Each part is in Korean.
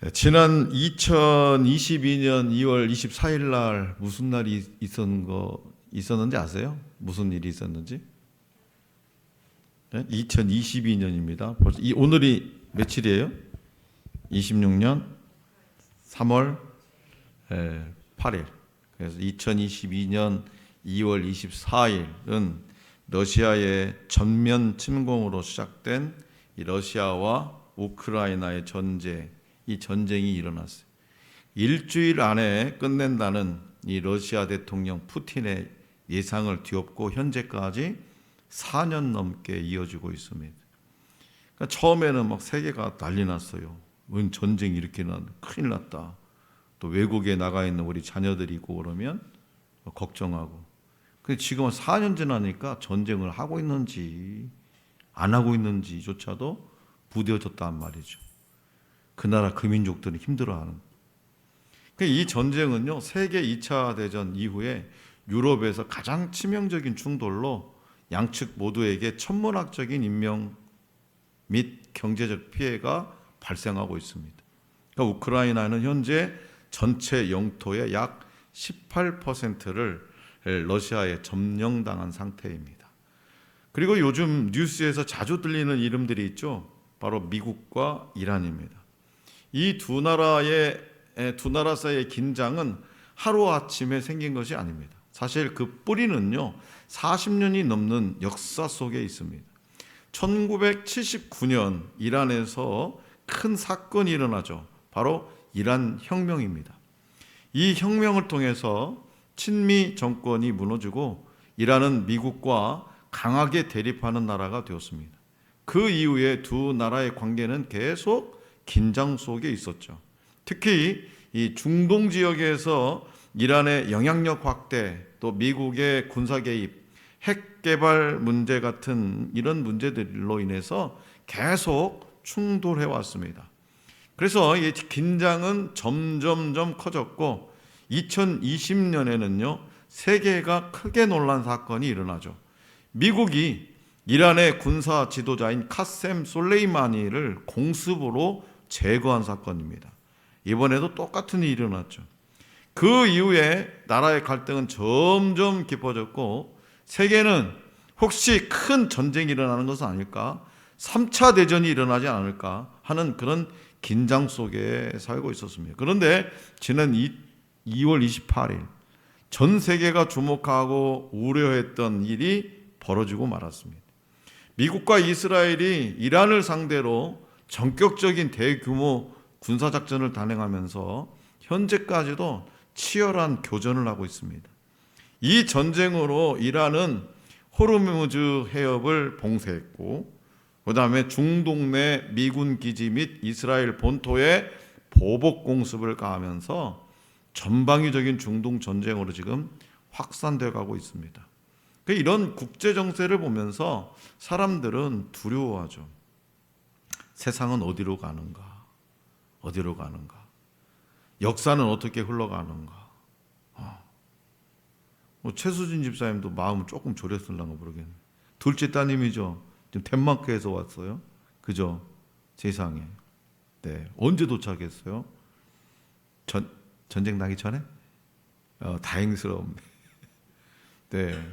네, 지난 2022년 2월 24일 날 무슨 날이 있었는지 아세요? 무슨 일이 있었는지? 네? 2022년입니다. 벌써 오늘이 며칠이에요? 26년 3월 8일. 그래서 2022년 2월 24일은 러시아의 전면 침공으로 시작된 이 러시아와 우크라이나의 이 전쟁이 일어났어요. 일주일 안에 끝낸다는 이 러시아 대통령 푸틴의 예상을 뒤엎고 현재까지 4년 넘게 이어지고 있습니다. 그러니까 처음에는 막 세계가 난리 났어요. 웬 전쟁이 이렇게 큰일 났다. 또 외국에 나가 있는 우리 자녀들이 있고 그러면 걱정하고. 근데 지금은 4년 지나니까 전쟁을 하고 있는지 안 하고 있는지조차도 부대어졌단 말이죠. 그 나라 그 민족들은 힘들어하는. 이 전쟁은요, 세계 2차 대전 이후에 유럽에서 가장 치명적인 충돌로 양측 모두에게 천문학적인 인명 및 경제적 피해가 발생하고 있습니다. 그러니까 우크라이나는 현재 전체 영토의 약 18%를 러시아에 점령당한 상태입니다. 그리고 요즘 뉴스에서 자주 들리는 이름들이 있죠. 바로 미국과 이란입니다. 이 두 나라 사이의 긴장은 하루아침에 생긴 것이 아닙니다. 사실 그 뿌리는요, 40년이 넘는 역사 속에 있습니다. 1979년 이란에서 큰 사건이 일어나죠. 바로 이란 혁명입니다. 이 혁명을 통해서 친미 정권이 무너지고 이란은 미국과 강하게 대립하는 나라가 되었습니다. 그 이후에 두 나라의 관계는 계속 긴장 속에 있었죠. 특히 이 중동 지역에서 이란의 영향력 확대, 또 미국의 군사 개입, 핵 개발 문제 같은 이런 문제들로 인해서 계속 충돌해 왔습니다. 그래서 이 긴장은 점점점 커졌고 2020년에는요, 세계가 크게 놀란 사건이 일어나죠. 미국이 이란의 군사 지도자인 카셈 솔레이마니를 공습으로 제거한 사건입니다. 이번에도 똑같은 일이 일어났죠. 그 이후에 나라의 갈등은 점점 깊어졌고 세계는 혹시 큰 전쟁이 일어나는 것은 아닐까? 3차 대전이 일어나지 않을까 하는 그런 긴장 속에 살고 있었습니다. 그런데 지난 2월 28일 전 세계가 주목하고 우려했던 일이 벌어지고 말았습니다. 미국과 이스라엘이 이란을 상대로 전격적인 대규모 군사작전을 단행하면서 현재까지도 치열한 교전을 하고 있습니다. 이 전쟁으로 이란은 호르무즈 해협을 봉쇄했고 그 다음에 중동 내 미군 기지 및 이스라엘 본토에 보복 공습을 가하면서 전방위적인 중동 전쟁으로 지금 확산되어 가고 있습니다. 이런 국제 정세를 보면서 사람들은 두려워하죠. 세상은 어디로 가는가? 어디로 가는가? 역사는 어떻게 흘러가는가? 최수진 집사님도 마음은 조금 졸였을랑가 모르겠네. 둘째 따님이죠. 지금 덴마크에서 왔어요. 그죠? 세상에. 네. 언제 도착했어요? 전쟁 나기 전에? 다행스럽네. 네.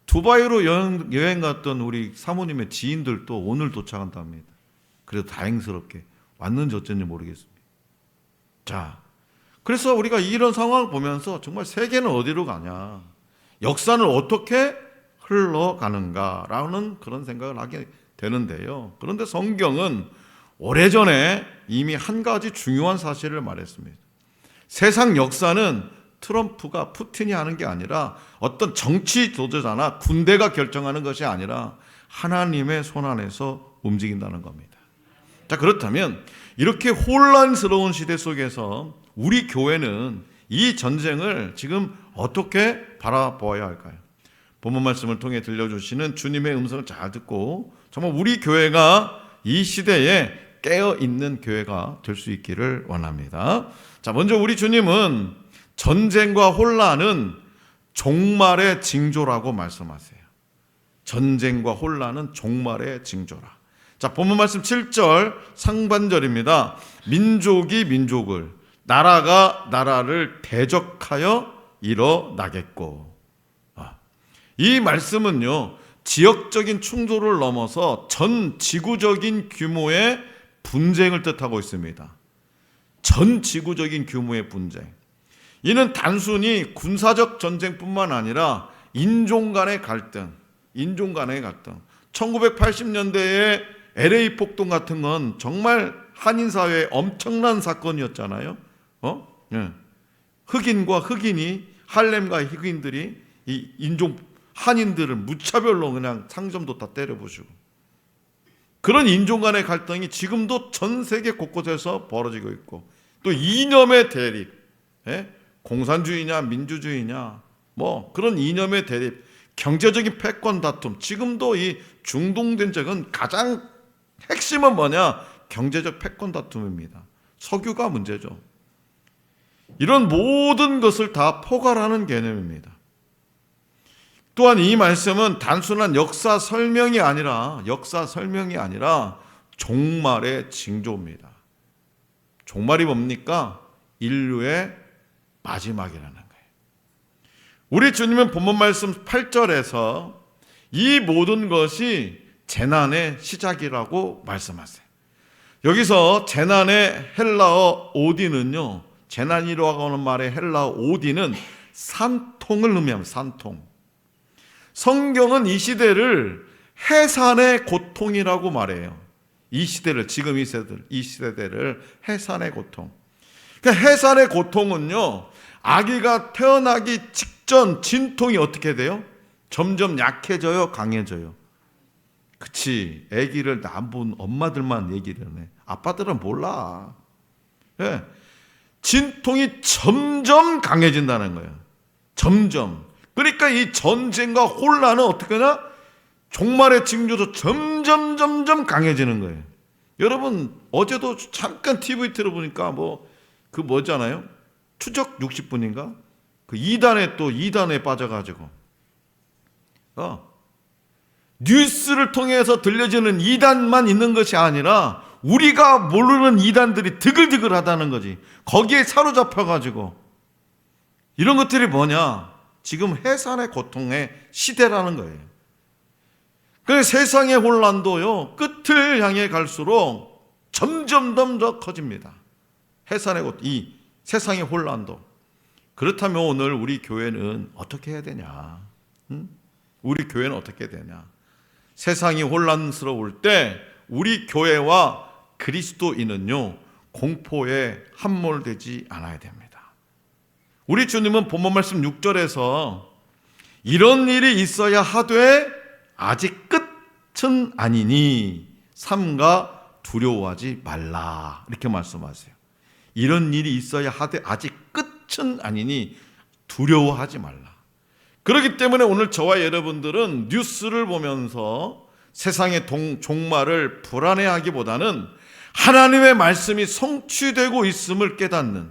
두바이로 여행 갔던 우리 사모님의 지인들도 오늘 도착한답니다. 그래도 다행스럽게 왔는지 어쩐지 모르겠습니다. 자, 그래서 우리가 이런 상황을 보면서 정말 세계는 어디로 가냐, 역사는 어떻게 흘러가는가라는 그런 생각을 하게 되는데요. 그런데 성경은 오래전에 이미 한 가지 중요한 사실을 말했습니다. 세상 역사는 트럼프가 푸틴이 하는 게 아니라 어떤 정치 지도자나 군대가 결정하는 것이 아니라 하나님의 손 안에서 움직인다는 겁니다. 자, 그렇다면 이렇게 혼란스러운 시대 속에서 우리 교회는 이 전쟁을 지금 어떻게 바라보아야 할까요? 본문 말씀을 통해 들려주시는 주님의 음성을 잘 듣고 정말 우리 교회가 이 시대에 깨어있는 교회가 될 수 있기를 원합니다. 자, 먼저 우리 주님은 전쟁과 혼란은 종말의 징조라고 말씀하세요. 전쟁과 혼란은 종말의 징조라. 자, 본문 말씀 7절 상반절입니다. 민족이 민족을, 나라가 나라를 대적하여 일어나겠고. 이 말씀은요, 지역적인 충돌을 넘어서 전 지구적인 규모의 분쟁을 뜻하고 있습니다. 전 지구적인 규모의 분쟁. 이는 단순히 군사적 전쟁뿐만 아니라 인종 간의 갈등, 1980년대의 LA 폭동 같은 건 정말 한인 사회의 엄청난 사건이었잖아요. 흑인과 흑인이, 할렘과 흑인들이 이 인종 한인들을 무차별로 그냥 상점도 다 때려부수고, 그런 인종 간의 갈등이 지금도 전 세계 곳곳에서 벌어지고 있고, 또 이념의 대립, 공산주의냐 민주주의냐, 뭐 그런 이념의 대립, 경제적인 패권 다툼, 지금도 이 중동 전쟁은 가장 핵심은 뭐냐? 경제적 패권 다툼입니다. 석유가 문제죠. 이런 모든 것을 다 포괄하는 개념입니다. 또한 이 말씀은 단순한 역사 설명이 아니라 종말의 징조입니다. 종말이 뭡니까? 인류의 마지막이라는 거예요. 우리 주님은 본문 말씀 8절에서 이 모든 것이 재난의 시작이라고 말씀하세요. 여기서 재난의 헬라어 오디는요, 재난이라고 하는 말의 헬라어 오디는 산통을 의미합니다. 산통. 성경은 이 시대를 해산의 고통이라고 말해요. 이 시대를, 지금 이 시대를 해산의 고통. 그러니까 해산의 고통은요, 아기가 태어나기 직전 진통이 어떻게 돼요? 점점 약해져요, 강해져요. 그치, 아기를 안 본 엄마들만 얘기를 해. 아빠들은 몰라. 진통이 점점 강해진다는 거예요. 점점. 그러니까 이 전쟁과 혼란은 어떻게 하냐? 종말의 징조도 점점 강해지는 거예요. 여러분, 어제도 잠깐 TV 틀어보니까 뭐잖아요? 추적 60분인가? 그 2단에 빠져가지고 뉴스를 통해서 들려지는 2단만 있는 것이 아니라 우리가 모르는 2단들이 드글드글하다는 거지. 거기에 사로잡혀가지고. 이런 것들이 뭐냐? 지금 해산의 고통의 시대라는 거예요. 그래서 세상의 혼란도요, 끝을 향해 갈수록 점점 더 커집니다. 해산의 고통, 이 세상의 혼란도. 그렇다면 오늘 우리 교회는 어떻게 해야 되냐? 우리 교회는 어떻게 해야 되냐? 세상이 혼란스러울 때 우리 교회와 그리스도인은요, 공포에 함몰되지 않아야 됩니다. 우리 주님은 본문 말씀 6절에서 이런 일이 있어야 하되 아직 끝은 아니니 삼가 두려워하지 말라, 이렇게 말씀하세요. 이런 일이 있어야 하되 아직 끝은 아니니 두려워하지 말라. 그렇기 때문에 오늘 저와 여러분들은 뉴스를 보면서 세상의 종말을 불안해하기보다는 하나님의 말씀이 성취되고 있음을 깨닫는,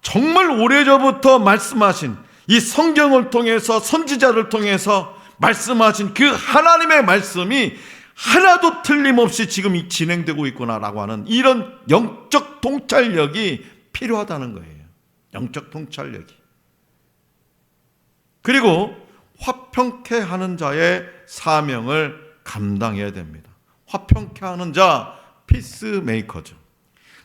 정말 오래전부터 말씀하신 이 성경을 통해서, 선지자를 통해서 말씀하신 그 하나님의 말씀이 하나도 틀림없이 지금 진행되고 있구나라고 하는 이런 영적 통찰력이 필요하다는 거예요. 영적 통찰력이. 그리고 화평케 하는 자의 사명을 감당해야 됩니다. 화평케 하는 자, 피스메이커죠.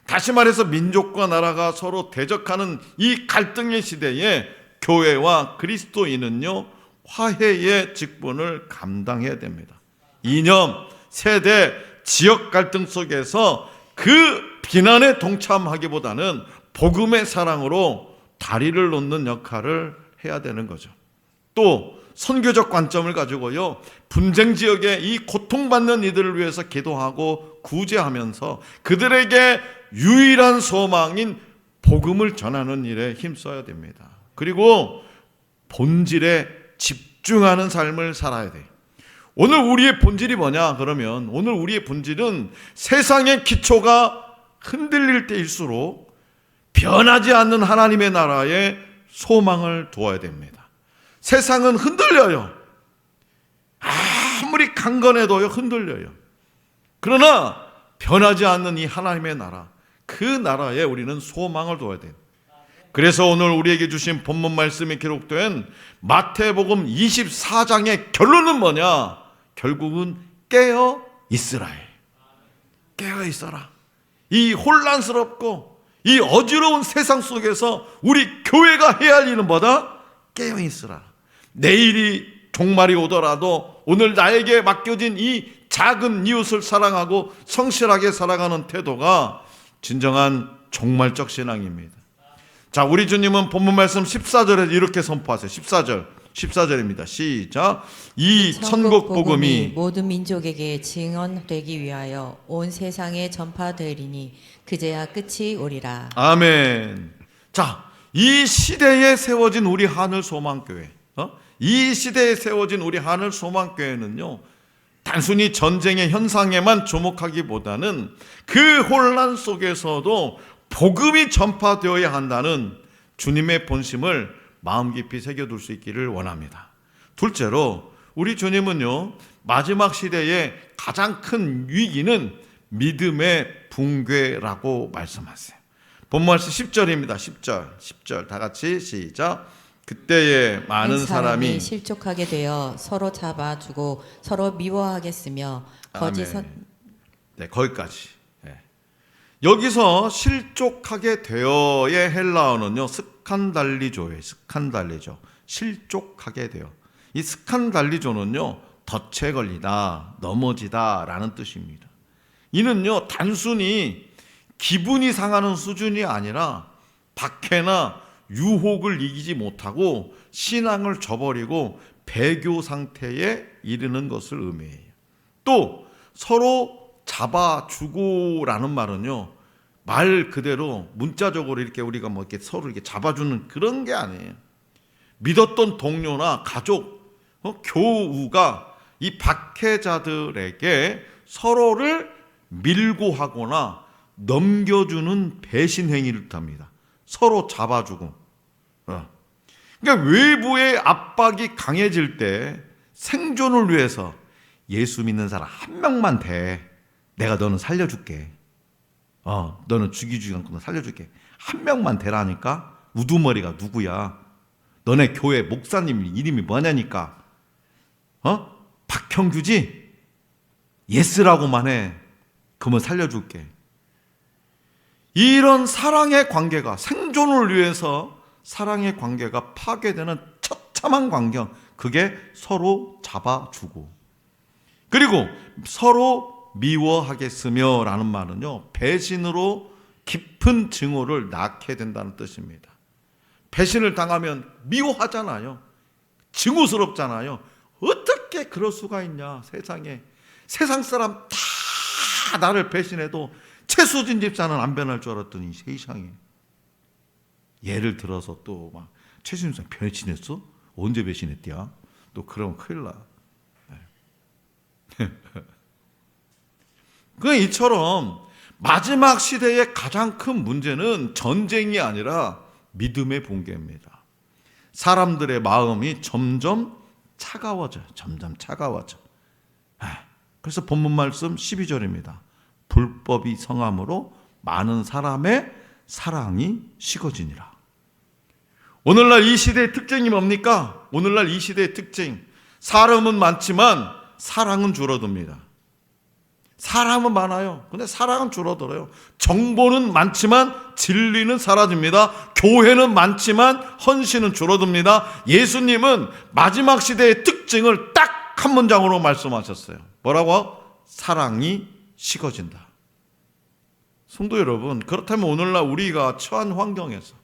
다시 말해서 민족과 나라가 서로 대적하는 이 갈등의 시대에 교회와 그리스도인은요, 화해의 직분을 감당해야 됩니다. 이념, 세대, 지역 갈등 속에서 그 비난에 동참하기보다는 복음의 사랑으로 다리를 놓는 역할을 해야 되는 거죠. 또 선교적 관점을 가지고요, 분쟁 지역의 이 고통받는 이들을 위해서 기도하고 구제하면서 그들에게 유일한 소망인 복음을 전하는 일에 힘써야 됩니다. 그리고 본질에 집중하는 삶을 살아야 돼요. 오늘 우리의 본질이 뭐냐? 그러면 오늘 우리의 본질은 세상의 기초가 흔들릴 때일수록 변하지 않는 하나님의 나라에 소망을 두어야 됩니다. 세상은 흔들려요. 아무리 강건해도요, 흔들려요. 그러나 변하지 않는 이 하나님의 나라, 그 나라에 우리는 소망을 둬야 돼요. 그래서 오늘 우리에게 주신 본문 말씀이 기록된 마태복음 24장의 결론은 뭐냐? 결국은 깨어 있으라. 깨어 있어라. 이 혼란스럽고 이 어지러운 세상 속에서 우리 교회가 해야 할 일은 뭐다? 깨어 있으라. 내일이 종말이 오더라도 오늘 나에게 맡겨진 이 작은 이웃을 사랑하고 성실하게 살아가는 태도가 진정한 종말적 신앙입니다. 자, 우리 주님은 본문 말씀 14절에 이렇게 선포하세요. 14절입니다. 시작. 이 천국 복음이 모든 민족에게 증언되기 위하여 온 세상에 전파되리니 그제야 끝이 오리라. 아멘. 자, 이 시대에 세워진 우리 하늘 소망교회, 이 시대에 세워진 우리 하늘 소망교회는요, 단순히 전쟁의 현상에만 주목하기보다는 그 혼란 속에서도 복음이 전파되어야 한다는 주님의 본심을 마음 깊이 새겨둘 수 있기를 원합니다. 둘째로 우리 주님은요, 마지막 시대의 가장 큰 위기는 믿음의 붕괴라고 말씀하세요. 본문 말씀 10절입니다. 10절 다 같이 시작. 그때에 많은 사람이 실족하게 되어 서로 잡아주고 서로 미워하겠으며 네, 거기까지. 네. 여기서 실족하게 되어의 헬라어는요, 스칸달리조예요. 스칸달리조. 실족하게 되어. 이 스칸달리조는요, 덫에 걸리다, 넘어지다 라는 뜻입니다. 이는요, 단순히 기분이 상하는 수준이 아니라 박해나 유혹을 이기지 못하고 신앙을 저버리고 배교 상태에 이르는 것을 의미해요. 또 서로 잡아주고라는 말은요, 말 그대로 문자적으로 이렇게 우리가 뭐 이렇게 서로 이렇게 잡아주는 그런 게 아니에요. 믿었던 동료나 가족, 교우가 이 박해자들에게 서로를 밀고 하거나 넘겨주는 배신 행위를 합니다. 서로 잡아주고. 그러니까 외부의 압박이 강해질 때 생존을 위해서 예수 믿는 사람 한 명만 돼. 내가 너는 살려줄게. 너는 죽이지 않고 살려줄게. 한 명만 되라니까. 우두머리가 누구야? 너네 교회 목사님 이름이 뭐냐니까. 박형규지? 예스라고만 해. 그러면 살려줄게. 이런 사랑의 관계가, 생존을 위해서 사랑의 관계가 파괴되는 처참한 광경, 그게 서로 잡아주고, 그리고 서로 미워하겠으며 라는 말은요, 배신으로 깊은 증오를 낳게 된다는 뜻입니다. 배신을 당하면 미워하잖아요. 증오스럽잖아요. 어떻게 그럴 수가 있냐. 세상 사람 다 나를 배신해도 최수진 집사는 안 변할 줄 알았더니 세상에. 예를 들어서 또 막 최수진 집사 배신했어? 언제 배신했대야? 또 그러면 큰일 나. 그 이처럼 마지막 시대의 가장 큰 문제는 전쟁이 아니라 믿음의 붕괴입니다. 사람들의 마음이 점점 차가워져요. 그래서 본문 말씀 12절입니다. 불법이 성함으로 많은 사람의 사랑이 식어지니라. 오늘날 이 시대의 특징이 뭡니까? 오늘날 이 시대의 특징, 사람은 많지만 사랑은 줄어듭니다. 사람은 많아요. 근데 사랑은 줄어들어요. 정보는 많지만 진리는 사라집니다. 교회는 많지만 헌신은 줄어듭니다. 예수님은 마지막 시대의 특징을 딱 한 문장으로 말씀하셨어요. 뭐라고? 사랑이 식어진다. 성도 여러분, 그렇다면 오늘날 우리가 처한 환경에서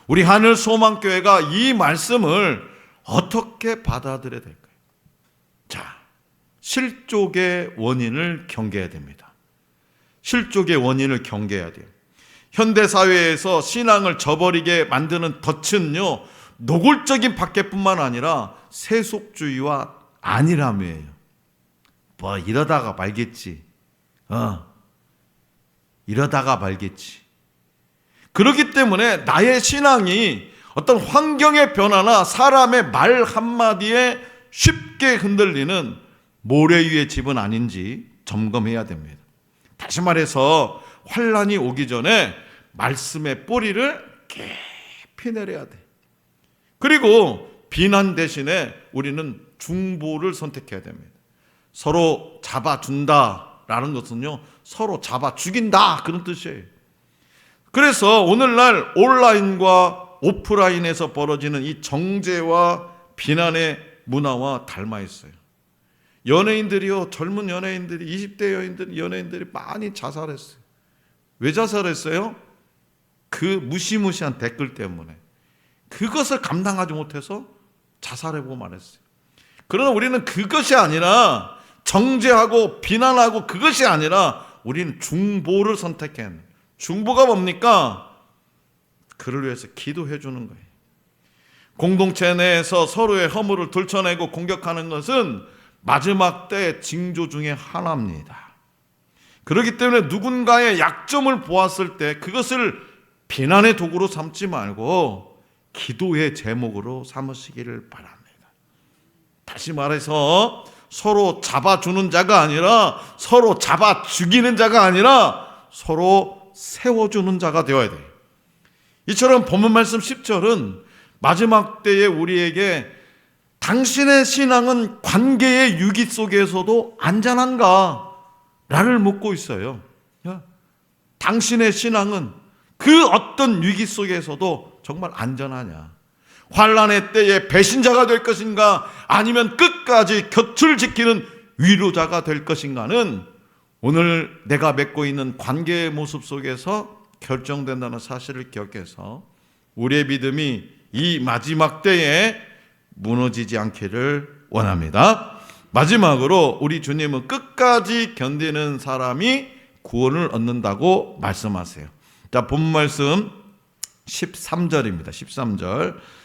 우리 하늘 소망교회가 이 말씀을 어떻게 받아들여야 될까요? 자, 실족의 원인을 경계해야 됩니다. 실족의 원인을 경계해야 돼요. 현대사회에서 신앙을 저버리게 만드는 덫은요, 노골적인 박해뿐만 아니라 세속주의와 안일함이에요. 뭐 이러다가 말겠지. 이러다가 말겠지. 그렇기 때문에 나의 신앙이 어떤 환경의 변화나 사람의 말 한마디에 쉽게 흔들리는 모래 위의 집은 아닌지 점검해야 됩니다. 다시 말해서 환난이 오기 전에 말씀의 뿌리를 깊이 내려야 돼. 그리고 비난 대신에 우리는 중보를 선택해야 됩니다. 서로 잡아준다라는 것은요, 서로 잡아 죽인다 그런 뜻이에요. 그래서 오늘날 온라인과 오프라인에서 벌어지는 이 정죄와 비난의 문화와 닮아 있어요. 연예인들이요, 젊은 연예인들이, 20대 연예인들이 많이 자살했어요. 왜 자살했어요? 그 무시무시한 댓글 때문에. 그것을 감당하지 못해서 자살해보고 말했어요. 그러나 우리는 그것이 아니라, 정죄하고 비난하고 그것이 아니라 우리는 중보를 선택해야 합니다. 중보가 뭡니까? 그를 위해서 기도해 주는 거예요. 공동체 내에서 서로의 허물을 들춰내고 공격하는 것은 마지막 때의 징조 중에 하나입니다. 그렇기 때문에 누군가의 약점을 보았을 때 그것을 비난의 도구로 삼지 말고 기도의 제목으로 삼으시기를 바랍니다. 다시 말해서 서로 잡아주는 자가 아니라, 서로 잡아 죽이는 자가 아니라 서로 세워주는 자가 되어야 돼요. 이처럼 본문 말씀 10절은 마지막 때에 우리에게 당신의 신앙은 관계의 유기 속에서도 안전한가? 라를 묻고 있어요. 당신의 신앙은 그 어떤 위기 속에서도 정말 안전하냐? 환난의 때에 배신자가 될 것인가? 아니면 끝까지 곁을 지키는 위로자가 될 것인가는 오늘 내가 맺고 있는 관계의 모습 속에서 결정된다는 사실을 기억해서 우리의 믿음이 이 마지막 때에 무너지지 않기를 원합니다. 마지막으로 우리 주님은 끝까지 견디는 사람이 구원을 얻는다고 말씀하세요. 자, 본 말씀 13절입니다.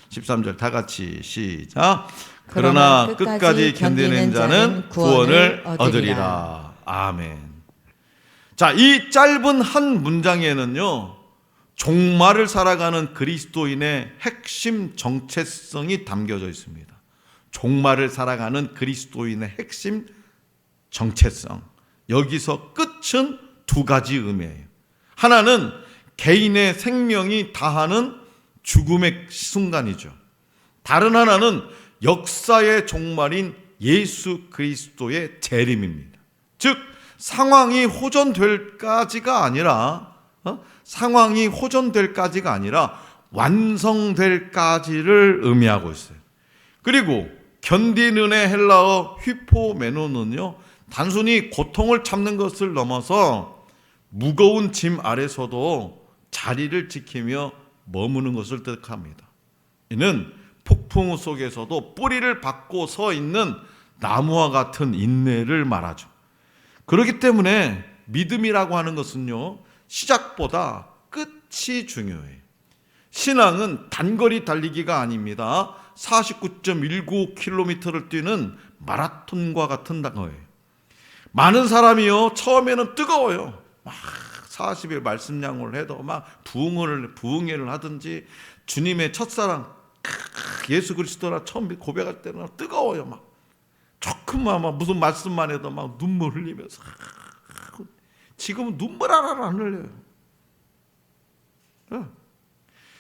13절 다 같이 시작. 그러나 끝까지 견디는 자는 구원을 얻으리라. 아멘. 자, 이 짧은 한 문장에는요, 종말을 살아가는 그리스도인의 핵심 정체성이 담겨져 있습니다. 종말을 살아가는 그리스도인의 핵심 정체성. 여기서 끝은 두 가지 의미예요. 하나는 개인의 생명이 다하는 죽음의 순간이죠. 다른 하나는 역사의 종말인 예수 그리스도의 재림입니다. 즉 상황이 호전될까지가 아니라 완성될까지를 의미하고 있어요. 그리고 견디는의 헬라어 휘포메노는요, 단순히 고통을 참는 것을 넘어서 무거운 짐 아래서도 자리를 지키며 머무는 것을 뜻합니다. 이는 폭풍 속에서도 뿌리를 받고 서 있는 나무와 같은 인내를 말하죠. 그렇기 때문에 믿음이라고 하는 것은요, 시작보다 끝이 중요해요. 신앙은 단거리 달리기가 아닙니다. 49.19km를 뛰는 마라톤과 같은 거예요. 많은 사람이요, 처음에는 뜨거워요. 막 40일 말씀량을 해도 막 부흥회를 하든지 주님의 첫사랑 예수 그리스도라 처음 고백할 때는 뜨거워요. 막 조금만 막 무슨 말씀만 해도 막 눈물 흘리면서. 지금은 눈물 하나 안 흘려요.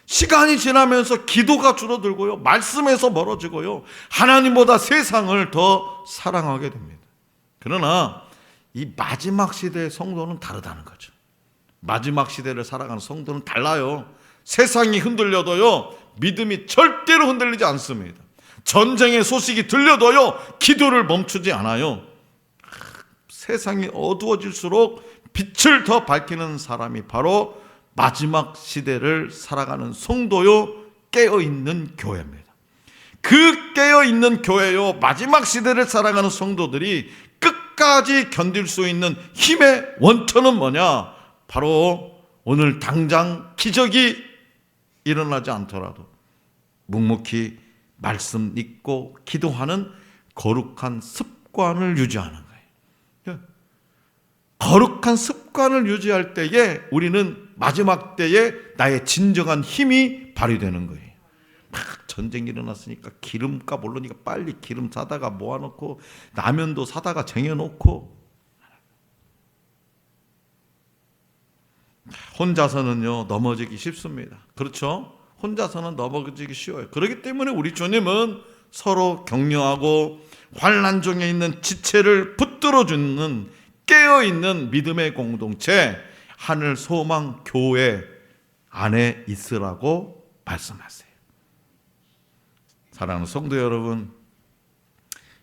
시간이 지나면서 기도가 줄어들고요, 말씀에서 멀어지고요, 하나님보다 세상을 더 사랑하게 됩니다. 그러나 이 마지막 시대의 성도는 다르다는 거죠. 마지막 시대를 살아가는 성도는 달라요. 세상이 흔들려도요, 믿음이 절대로 흔들리지 않습니다. 전쟁의 소식이 들려도요, 기도를 멈추지 않아요. 세상이 어두워질수록 빛을 더 밝히는 사람이 바로 마지막 시대를 살아가는 성도요, 깨어있는 교회입니다. 그 깨어있는 교회요, 마지막 시대를 살아가는 성도들이 끝까지 견딜 수 있는 힘의 원천은 뭐냐? 바로 오늘 당장 기적이 일어나지 않더라도 묵묵히 말씀 읽고 기도하는 거룩한 습관을 유지하는 거예요. 거룩한 습관을 유지할 때에 우리는 마지막 때에 나의 진정한 힘이 발휘되는 거예요. 막 전쟁이 일어났으니까 기름값 오르니까 빨리 기름 사다가 모아놓고 라면도 사다가 쟁여놓고, 혼자서는요 넘어지기 쉽습니다. 그렇죠? 혼자서는 넘어지기 쉬워요. 그렇기 때문에 우리 주님은 서로 격려하고 환난 중에 있는 지체를 붙들어주는 깨어있는 믿음의 공동체 하늘 소망 교회 안에 있으라고 말씀하세요. 사랑하는 성도 여러분,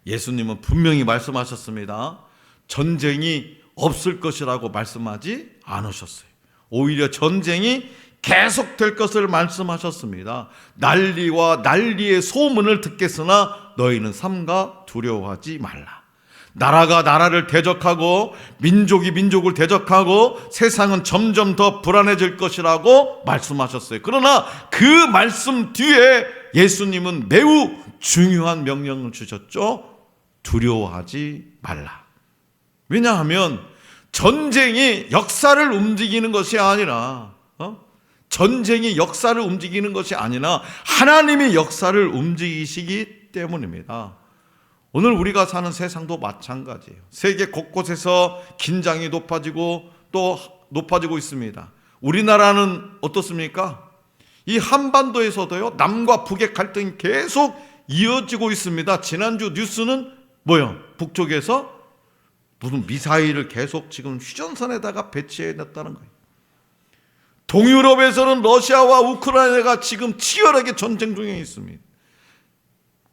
예수님은 분명히 말씀하셨습니다. 전쟁이 없을 것이라고 말씀하지 않으셨어요. 오히려 전쟁이 계속될 것을 말씀하셨습니다. 난리와 난리의 소문을 듣겠으나 너희는 삼가 두려워하지 말라. 나라가 나라를 대적하고 민족이 민족을 대적하고 세상은 점점 더 불안해질 것이라고 말씀하셨어요. 그러나 그 말씀 뒤에 예수님은 매우 중요한 명령을 주셨죠. 두려워하지 말라. 왜냐하면 전쟁이 역사를 움직이는 것이 아니라 전쟁이 역사를 움직이는 것이 아니라 하나님이 역사를 움직이시기 때문입니다. 오늘 우리가 사는 세상도 마찬가지예요. 세계 곳곳에서 긴장이 높아지고 또 높아지고 있습니다. 우리나라는 어떻습니까? 이 한반도에서도요 남과 북의 갈등이 계속 이어지고 있습니다. 지난주 뉴스는 뭐요? 북쪽에서 무슨 미사일을 계속 지금 휴전선에다가 배치해놨다는 거예요. 동유럽에서는 러시아와 우크라이나가 지금 치열하게 전쟁 중에 있습니다.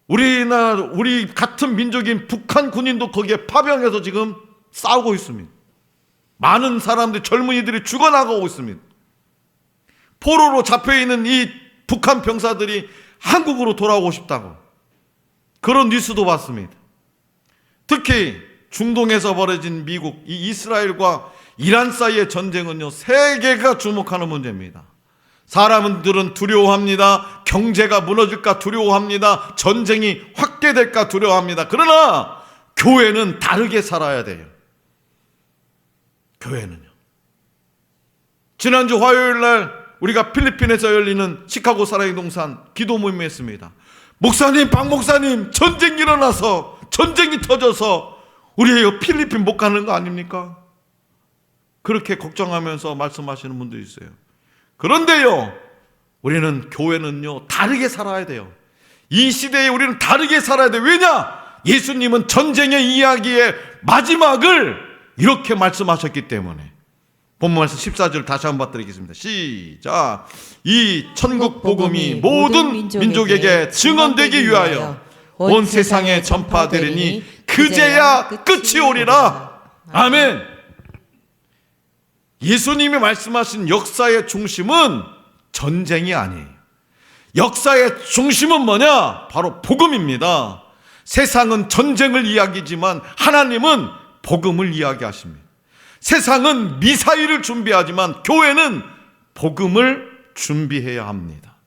우리 같은 민족인 북한 군인도 거기에 파병해서 지금 싸우고 있습니다. 많은 사람들, 젊은이들이 죽어나가고 있습니다. 포로로 잡혀있는 이 북한 병사들이 한국으로 돌아오고 싶다고 그런 뉴스도 봤습니다. 특히 중동에서 벌어진 미국, 이 이스라엘과 이란 사이의 전쟁은요 세계가 주목하는 문제입니다. 사람들은 두려워합니다. 경제가 무너질까 두려워합니다. 전쟁이 확대될까 두려워합니다. 그러나 교회는 다르게 살아야 돼요. 교회는요. 지난주 화요일 날 우리가 필리핀에서 열리는 시카고 사랑의 동산 기도 모임에 했습니다. 목사님, 박 목사님, 전쟁이 일어나서 전쟁이 터져서 우리 필리핀 못 가는 거 아닙니까? 그렇게 걱정하면서 말씀하시는 분들이 있어요. 그런데요, 우리는 교회는요 다르게 살아야 돼요. 이 시대에 우리는 다르게 살아야 돼요. 왜냐? 예수님은 전쟁의 이야기의 마지막을 이렇게 말씀하셨기 때문에. 본문 말씀 14절 다시 한번 받드리겠습니다. 시작. 이 천국 복음이 모든 민족에게 증언되기 위하여 온 세상에 전파되리니 그제야 끝이 오리라. 아멘. 예수님이 말씀하신 역사의 중심은 전쟁이 아니에요. 역사의 중심은 뭐냐? 바로 복음입니다. 세상은 전쟁을 이야기지만 하나님은 복음을 이야기하십니다. 세상은 미사일을 준비하지만 교회는 복음을 준비해야 합니다.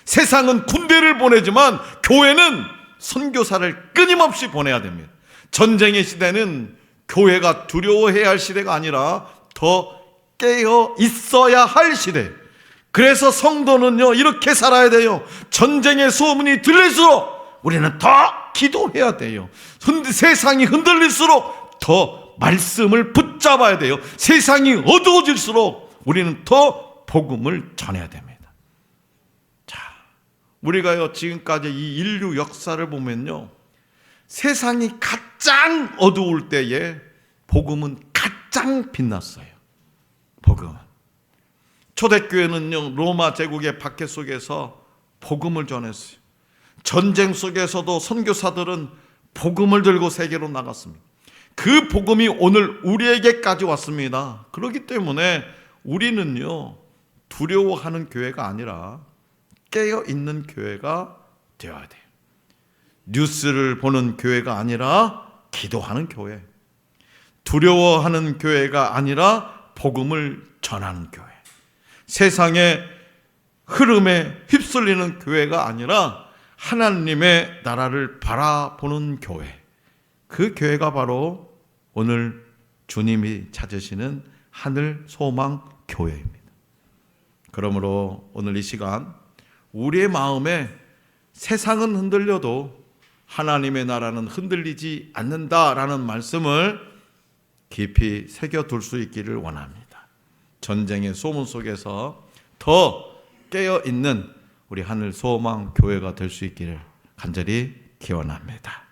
세상은 군대를 보내지만 교회는 선교사를 끊임없이 보내야 됩니다. 전쟁의 시대는 교회가 두려워해야 할 시대가 아니라 더 깨어 있어야 할 시대. 그래서 성도는요 이렇게 살아야 돼요. 전쟁의 소문이 들릴수록 우리는 더 기도해야 돼요. 세상이 흔들릴수록 더 말씀을 붙잡아야 돼요. 세상이 어두워질수록 우리는 더 복음을 전해야 됩니다. 자, 우리가요 지금까지 이 인류 역사를 보면요 세상이 가장 어두울 때에 복음은 가장 빛났어요. 복음. 초대교회는요 로마 제국의 박해 속에서 복음을 전했어요. 전쟁 속에서도 선교사들은 복음을 들고 세계로 나갔습니다. 그 복음이 오늘 우리에게까지 왔습니다. 그렇기 때문에 우리는요 두려워하는 교회가 아니라 깨어있는 교회가 되어야 돼요. 뉴스를 보는 교회가 아니라 기도하는 교회, 두려워하는 교회가 아니라 복음을 전하는 교회, 세상의 흐름에 휩쓸리는 교회가 아니라 하나님의 나라를 바라보는 교회, 그 교회가 바로 오늘 주님이 찾으시는 하늘 소망 교회입니다. 그러므로 오늘 이 시간 우리의 마음에 세상은 흔들려도 하나님의 나라는 흔들리지 않는다라는 말씀을 깊이 새겨둘 수 있기를 원합니다. 전쟁의 소문 속에서 더 깨어 있는 우리 하늘 소망 교회가 될 수 있기를 간절히 기원합니다.